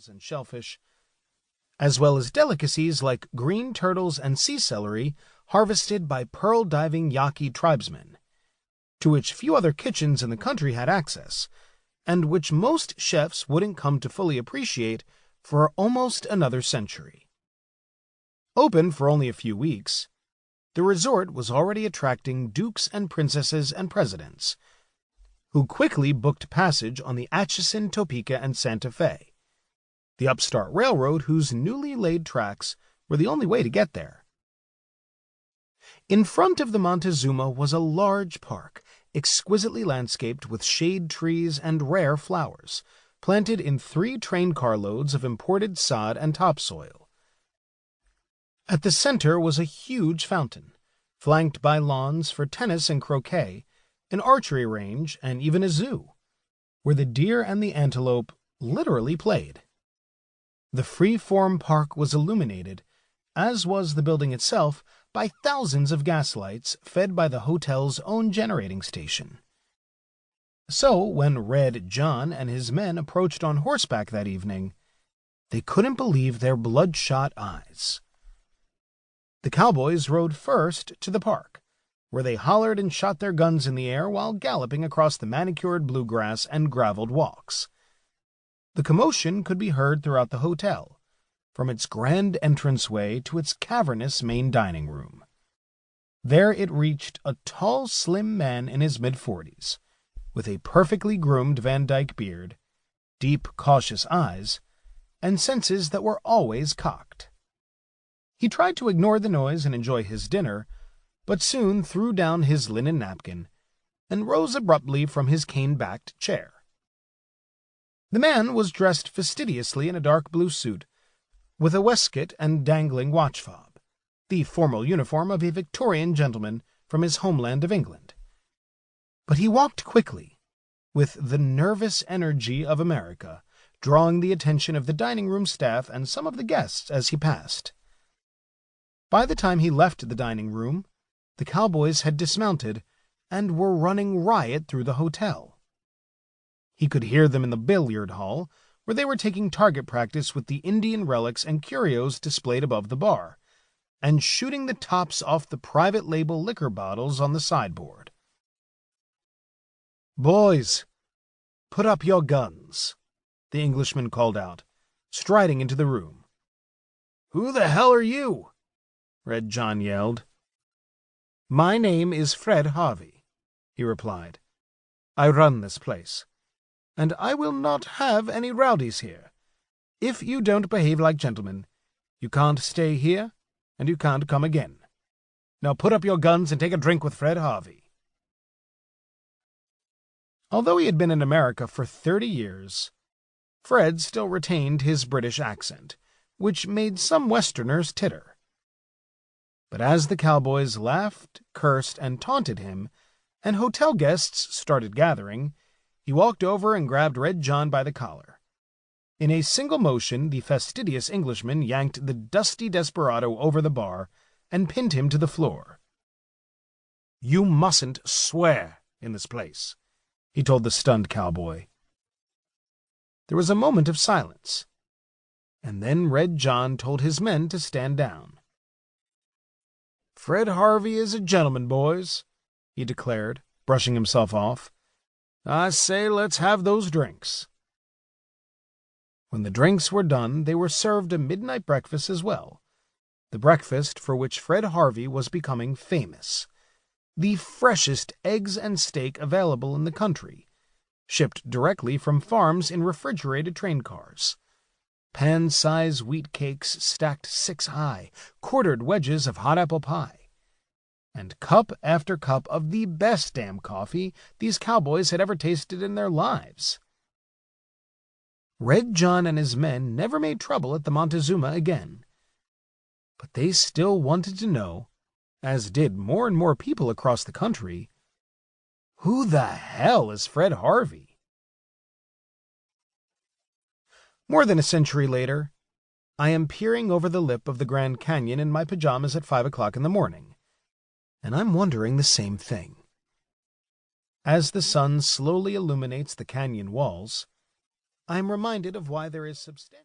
mussels and shellfish, as well as delicacies like green turtles and sea celery harvested by pearl-diving Yaqui tribesmen, to which few other kitchens in the country had access, and which most chefs wouldn't come to fully appreciate for almost another century. Open for only a few weeks, the resort was already attracting dukes and princesses and presidents, who quickly booked passage on the Atchison, Topeka, and Santa Fe, the upstart railroad whose newly laid tracks were the only way to get there. In front of the Montezuma was a large park, exquisitely landscaped with shade trees and rare flowers, planted in 3 train carloads of imported sod and topsoil. At the center was a huge fountain, flanked by lawns for tennis and croquet, an archery range, and even a zoo, where the deer and the antelope literally played. The free-form park was illuminated, as was the building itself, by thousands of gaslights fed by the hotel's own generating station. So, when Red John and his men approached on horseback that evening, they couldn't believe their bloodshot eyes. The cowboys rode first to the park, where they hollered and shot their guns in the air while galloping across the manicured bluegrass and graveled walks. The commotion could be heard throughout the hotel, from its grand entranceway to its cavernous main dining room. There it reached a tall, slim man in his mid-40s, with a perfectly groomed Van Dyke beard, deep, cautious eyes, and senses that were always cocked. He tried to ignore the noise and enjoy his dinner, but soon threw down his linen napkin and rose abruptly from his cane-backed chair. The man was dressed fastidiously in a dark blue suit, with a waistcoat and dangling watch fob, the formal uniform of a Victorian gentleman from his homeland of England. But he walked quickly, with the nervous energy of America, drawing the attention of the dining-room staff and some of the guests as he passed. By the time he left the dining room, the cowboys had dismounted and were running riot through the hotel. He could hear them in the billiard hall, where they were taking target practice with the Indian relics and curios displayed above the bar, and shooting the tops off the private label liquor bottles on the sideboard. "Boys, put up your guns," the Englishman called out, striding into the room. "Who the hell are you?" Red John yelled. "My name is Fred Harvey," he replied. "I run this place, and I will not have any rowdies here. If you don't behave like gentlemen, you can't stay here, and you can't come again. Now put up your guns and take a drink with Fred Harvey." Although he had been in America for 30 years, Fred still retained his British accent, which made some Westerners titter. But as the cowboys laughed, cursed, and taunted him, and hotel guests started gathering, he walked over and grabbed Red John by the collar. In a single motion, the fastidious Englishman yanked the dusty desperado over the bar and pinned him to the floor. "You mustn't swear in this place," he told the stunned cowboy. There was a moment of silence, and then Red John told his men to stand down. "Fred Harvey is a gentleman, boys," he declared, brushing himself off. "I say let's have those drinks." When the drinks were done, they were served a midnight breakfast as well, the breakfast for which Fred Harvey was becoming famous. The freshest eggs and steak available in the country, shipped directly from farms in refrigerated train cars. Pan-size wheat cakes stacked 6 high, quartered wedges of hot apple pie, and cup after cup of the best damn coffee these cowboys had ever tasted in their lives. Red John and his men never made trouble at the Montezuma again, but they still wanted to know, as did more and more people across the country, who the hell is Fred Harvey? More than a century later, I am peering over the lip of the Grand Canyon in my pajamas at 5 o'clock in the morning, and I'm wondering the same thing. As the sun slowly illuminates the canyon walls, I am reminded of why there is substantial